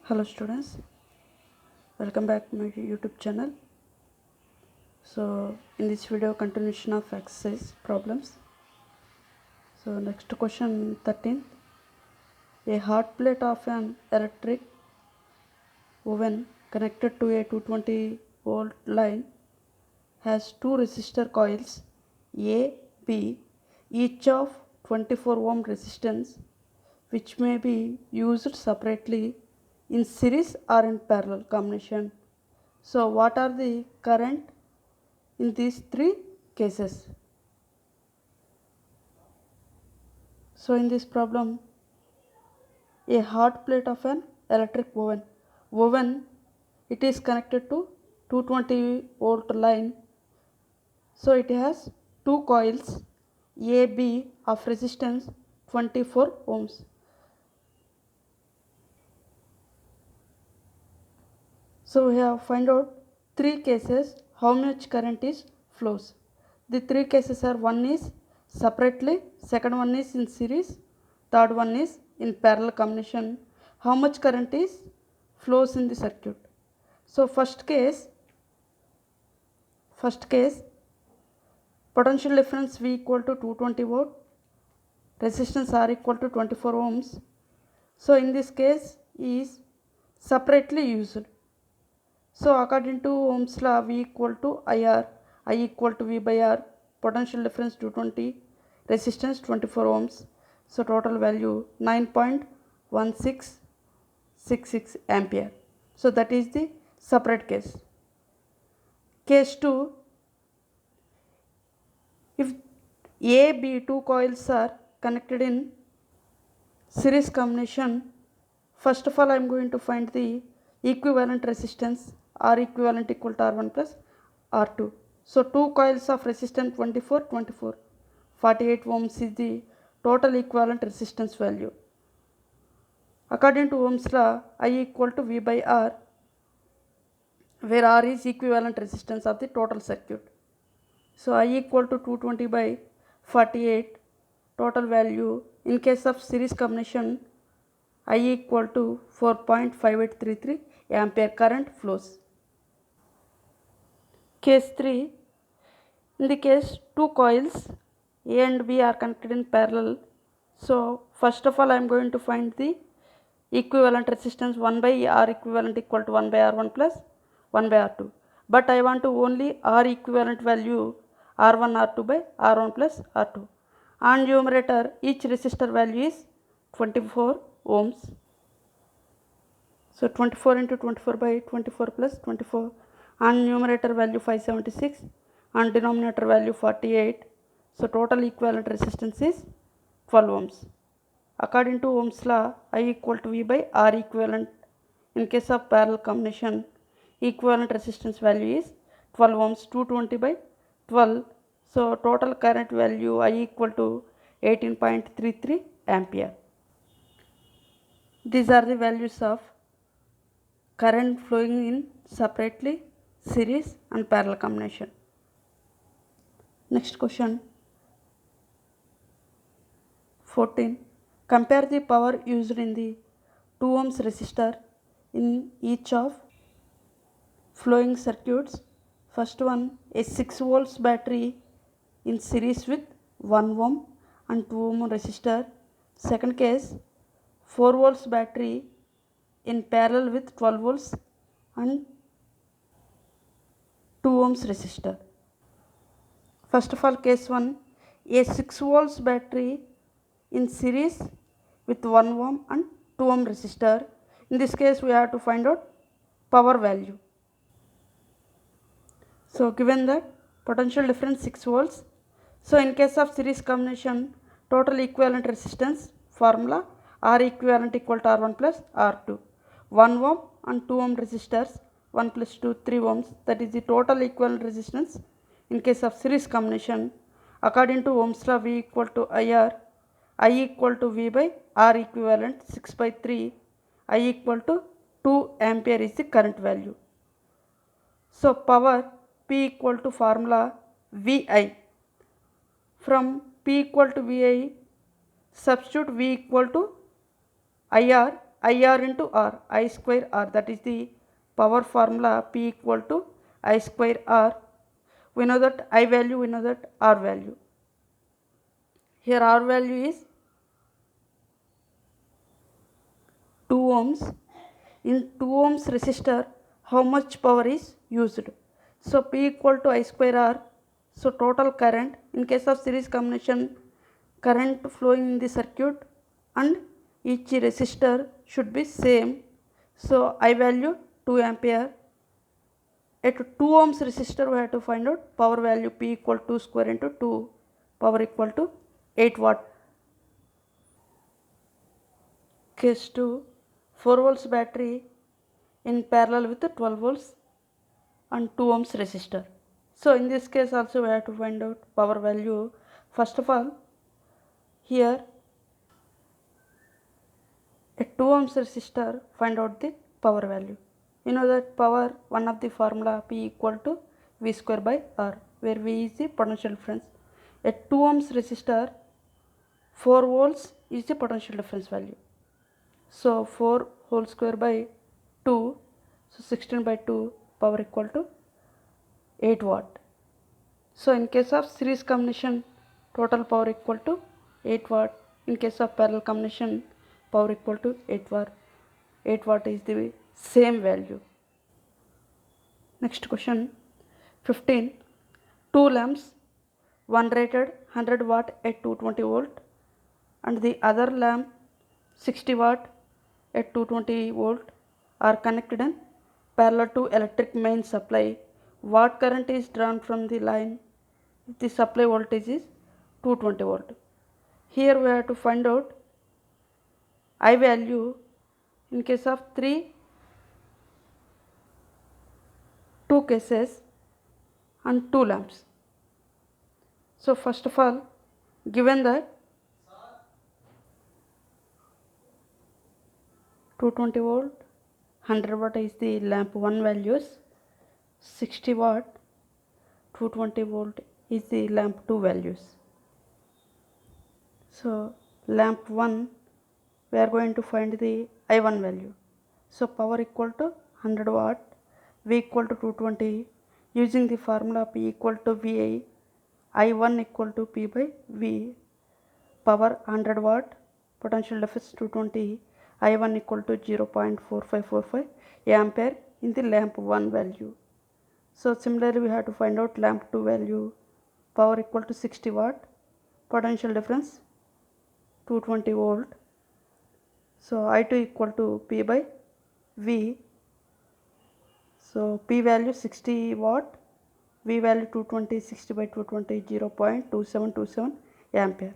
Hello students, welcome back to my YouTube channel. So in this video continuation of exercise problems. So next question 13. A hot plate of an electric oven connected to a 220 volt line has two resistor coils A, B, each of 24 ohm resistance, which may be used separately in series or in parallel combination. So what are the current in these three cases? So in this problem, a hot plate of an electric oven, it is connected to 220 volt line. So it has two coils AB of resistance 24 ohms. So we have find out three cases how much current is flows. The three cases are, one is separately, second one is in series, third one is in parallel combination. How much current is flows in the circuit? So first case potential difference V equal to 220 volt, resistance R equal to 24 ohms. So in this case is separately used. So according to Ohm's law, V equal to IR, I equal to V by R, potential difference 220, resistance 24 ohms. So total value 9.1666 ampere. So that is the separate case. Case 2, if A, B two coils are connected in series combination, first of all I am going to find the equivalent resistance R equivalent equal to R1 plus R2. So two coils of resistance 24, 48 ohms is the total equivalent resistance value. According to Ohm's law, I equal to V by R, where R is equivalent resistance of the total circuit. So I equal to 220 by 48, total value in case of series combination I equal to 4.5833 ampere current flows. Case 3, in the case two coils A and B are connected in parallel. So first of all I am going to find the equivalent resistance 1 by R equivalent equal to 1 by R1 plus 1 by R2. But I want to only R equivalent value R1 R2 by R1 plus R2. On numerator each resistor value is 24 ohms. So 24 into 24 by 24 plus 24, on numerator value 576, on denominator value 48. So total equivalent resistance is 12 ohms. According to Ohm's law, I equal to V by R equivalent. In case of parallel combination, equivalent resistance value is 12 ohms, 220 by 12. So total current value I equal to 18.33 ampere. These are the values of current flowing in separately, series and parallel combination. Next question 14. Compare the power used in the 2 ohms resistor in each of flowing circuits. First one, a 6 volts battery in series with 1 ohm and 2 ohm resistor. Second case, 4 volts battery in parallel with 12 volts and 2 ohms resistor. First of all, case 1, a 6 volts battery in series with 1 ohm and 2 ohm resistor. In this case we have to find out power value. So given that potential difference 6 volts, so in case of series combination, total equivalent resistance formula R equivalent equal to R1 plus R2. 1 ohm and 2 ohm resistors, 1 plus 2 3 ohms, that is the total equivalent resistance in case of series combination. According to Ohm's law, V equal to IR, I equal to V by R equivalent 6 by 3, I equal to 2 ampere is the current value. So power P equal to formula VI. From P equal to VI, substitute V equal to IR IR into R, I square R, that is the power formula. P equal to I square R. We know that I value, we know that R value. Here R value is 2 ohms. In 2 ohms resistor, how much power is used? So P equal to I square R. So total current, in case of series combination, current flowing in the circuit and each resistor should be same. So I value 2 ampere. At 2 ohms resistor we have to find out power value. P equal to square into 2, power equal to 8 watt. Case 2, 4 volts battery in parallel with the 12 volts and 2 ohms resistor. So in this case also we have to find out power value. First of all, here a 2 ohms resistor, find out the power value. You know that power, one of the formula, P equal to V square by R, where V is the potential difference. A 2 ohms resistor, 4 volts is the potential difference value. So 4 whole square by 2, so 16 by 2, power equal to 8 watt. So in case of series combination, total power equal to 8 watt. In case of parallel combination, power equal to 8 watt. 8 watt is the same value. Next question 15. 2 lamps, one rated 100 watt at 220 volt and the other lamp 60 watt at 220 volt are connected in parallel to electric main supply. What current is drawn from the line if the supply voltage is 220 volt? Here we have to find out I value in case of 2 cases and 2 lamps. So first of all, given that 220 volt 100 watt is the lamp 1 values, 60 watt 220 volt is the lamp 2 values. So lamp 1 we are going to find the I1 value. So power equal to 100 watt, V equal to 220, using the formula P equal to VI, I1 equal to P by V, power 100 watt, potential difference 220, I1 equal to 0.4545 ampere in the lamp 1 value. So similarly we have to find out lamp 2 value, power equal to 60 watt, potential difference 220 volt. So I2 equal to P by V. So P value 60 watt, V value 220, 60 by 220, 0.2727 ampere.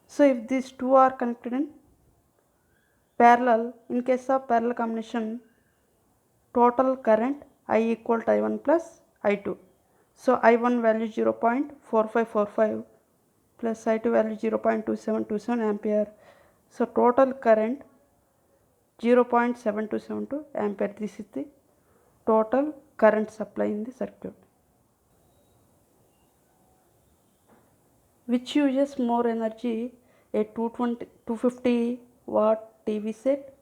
So if these two are connected in parallel, in case of parallel combination, total current I equal to I1 plus I2. So I1 value 0.4545 plus I2 value 0.2727 ampere. So total current 0.7272 ampere. This is the total current supply in the circuit. Which uses more energy, a 250 watt TV set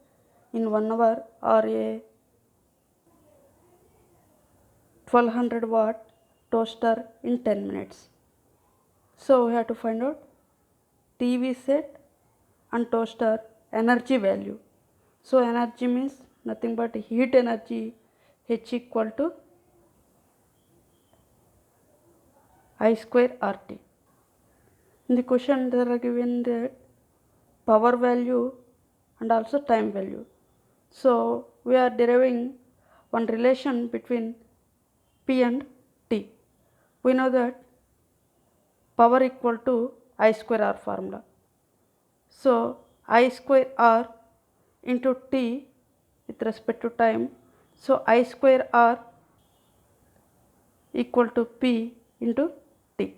in 1 hour or a 1200 watt toaster in 10 minutes? So we have to find out TV set and toaster energy value. So energy means nothing but heat energy, H equal to I square RT. In the question there are given the power value and also time value. So we are deriving one relation between P and T. We know that power equal to I square R formula. So I square R into T with respect to time. So I square R equal to P into T.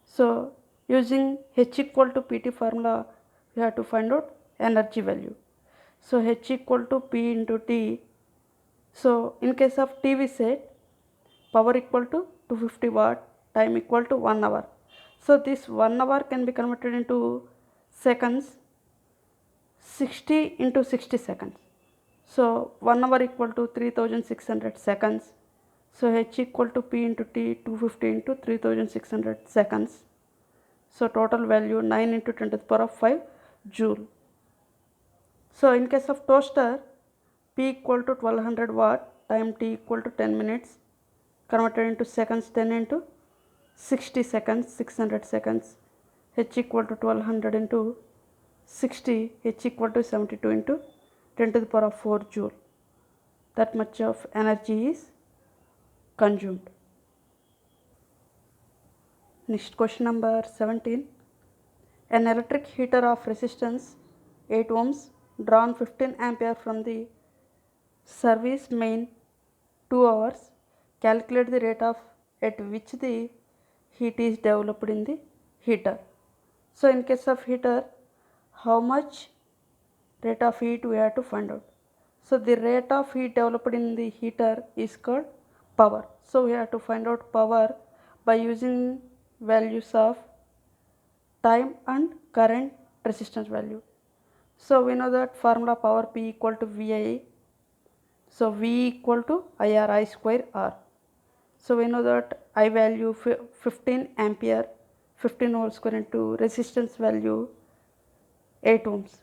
So using H equal to PT formula, we have to find out energy value. So H equal to P into T. So in case of TV set, power equal to 250 watt, time equal to 1 hour. So this 1 hour can be converted into seconds. 60 into 60 seconds. So 1 hour equal to 3600 seconds. So H equal to P into T, 250 into 3600 seconds. So total value 9 into 10 to the power of 5 joule. So in case of toaster, P equal to 1200 watt, time T equal to 10 minutes, converted into seconds, 10 into 60 seconds, 600 seconds. H equal to 1200 into 60, H equal to 72 into 10 to the power of 4 joule. That much of energy is consumed. Next question number 17. An electric heater of resistance 8 ohms drawn 15 ampere from the service main 2 hours. Calculate the rate of at which the heat is developed in the heater. So in case of heater, how much rate of heat we have to find out. So the rate of heat developed in the heater is called power. So we have to find out power by using values of time and current resistance value. So we know that formula power P equal to VI. So V equal to IR, I square R. So we know that I value 15 ampere, 15 whole square into resistance value 8 ohms.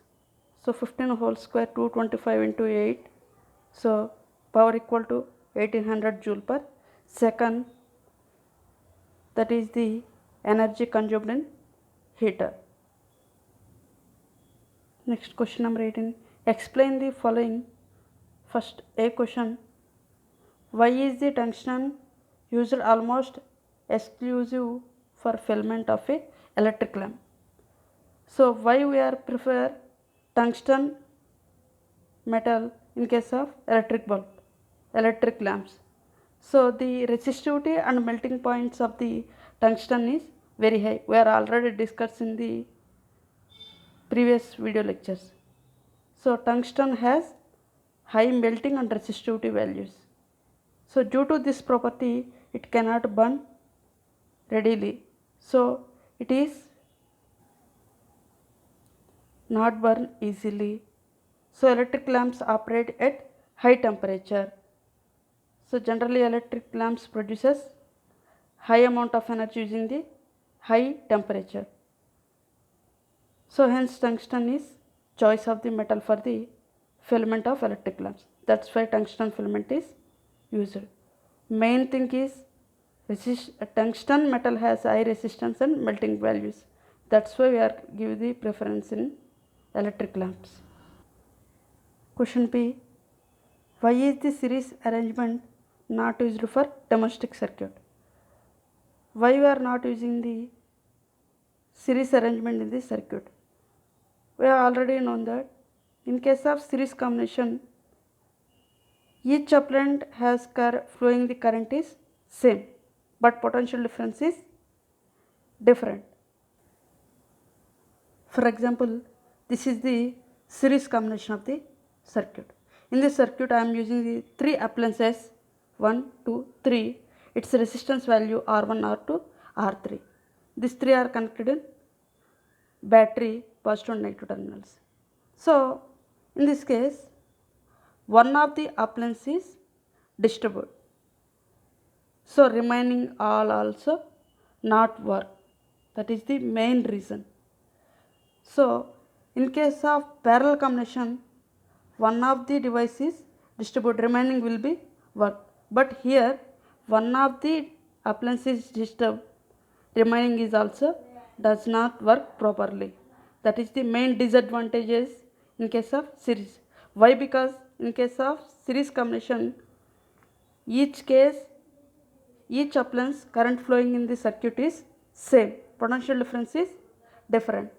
So 15 whole square 225 into 8. So power equal to 1800 joule per second. That is the energy consumed in heater. Next question number 18. Explain the following. First A question. Why is the tungsten used almost exclusive for filament of a electric lamp? So why we are prefer tungsten metal in case of electric bulb, electric lamps? So the resistivity and melting points of the tungsten is very high. We are already discussed in the previous video lectures. So tungsten has high melting and resistivity values. So due to this property, it cannot burn readily. So it is not burn easily. So electric lamps operate at high temperature. So generally electric lamps produces high amount of energy using the high temperature. So hence tungsten is choice of the metal for the filament of electric lamps. That's why tungsten filament is used. Main thing is tungsten metal has high resistance and melting values. That's why we are give the preference in electric lamps. Question B. Why is the series arrangement not used for domestic circuit? Why we are not using the series arrangement in the circuit? We have already known that in case of series combination, each applant has flowing the current is same, but potential difference is different. For example, this is the series combination of the circuit. In this circuit, I am using the 3 appliances 1, 2, 3. Its resistance value R1, R2, R3. These 3 are connected in battery positive and negative terminals. So in this case, one of the appliances is disturbed. So remaining all also not work. That is the main reason. So in case of parallel combination, one of the devices disturbed, remaining will be work. But here one of the appliances disturbed, remaining is also does not work properly. That is the main disadvantages in case of series. Why? Because in case of series combination, each case, each appliance current flowing in the circuit is same, potential difference is different.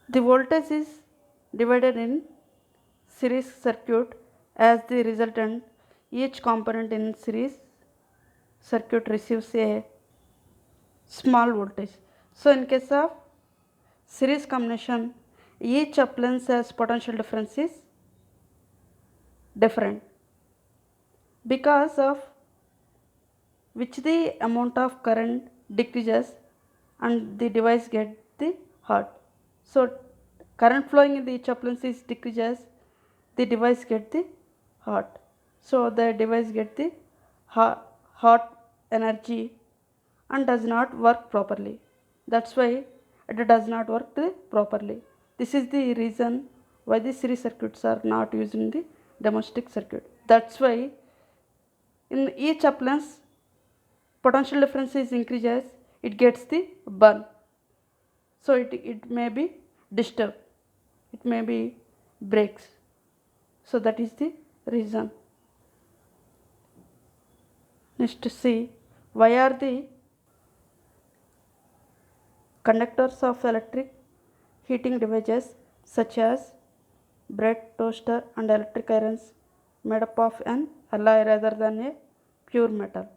The voltage is divided in series circuit as the resultant. Each component in series circuit receives a small voltage. So in case of series combination, each appliance has potential difference is different, because of which the amount of current decreases and the device get the hot. So current flowing in the each appliance is decreases, the device get the hot. So the device get the hot energy and does not work properly. That's why it does not work properly. This is the reason why the series circuits are not used in the domestic circuit. That's why in each appliance potential difference is increases, it gets the burn. So it may be disturbed, it may be breaks. So that is the reason. Next, see why are the conductors of electric heating devices such as bread, toaster and electric irons made up of an alloy rather than a pure metal.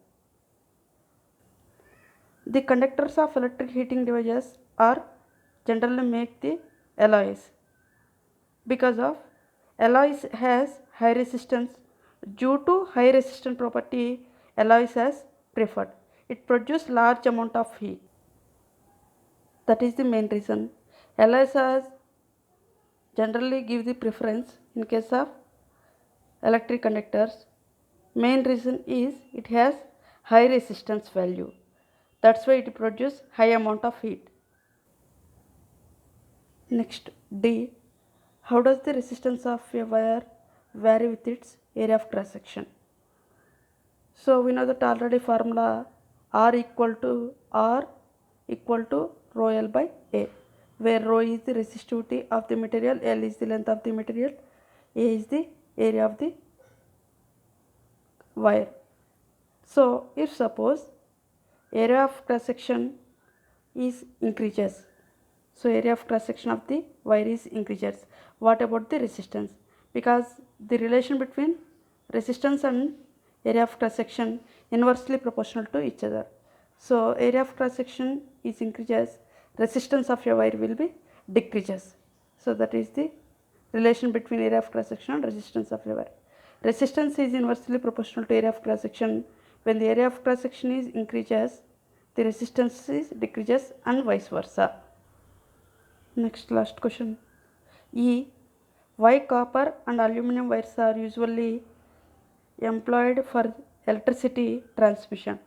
The conductors of electric heating devices are generally make the alloys because of alloys has high resistance. Due to high resistance property, alloys as preferred. It produces large amount of heat. That is the main reason. Alloys has generally give the preference in case of electric conductors. Main reason is it has high resistance value. That's why it produces high amount of heat. Next, D. How does the resistance of a wire vary with its area of cross section? So we know that already formula R equal to rho L by A, where rho is the resistivity of the material, L is the length of the material, A is the area of the wire. So if suppose area of cross section is increases, so area of cross section of the wire is increases. What about the resistance? Because the relation between resistance and area of cross section inversely proportional to each other. So area of cross section is increases, resistance of your wire will be decreases. So that is the relation between area of cross section and resistance of your wire. Resistance is inversely proportional to area of cross section. When the area of cross section is increases, the resistance is decreases and vice versa. Next, last question. E. Why copper and aluminum wires are usually employed for electricity transmission?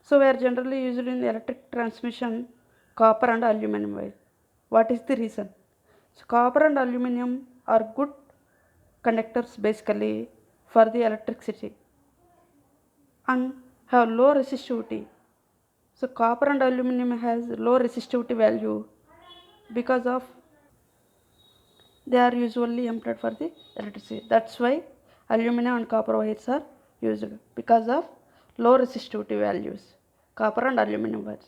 So we are generally used in electric transmission copper and aluminum wire. What is the reason? So copper and aluminum are good conductors basically for the electricity and have low resistivity. So copper and aluminum has low resistivity value because of they are usually employed for the electricity. That's why aluminum and copper wires are used because of low resistivity values. Copper and aluminum wires.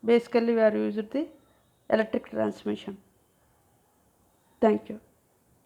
Basically we are used the electric transmission. Thank you.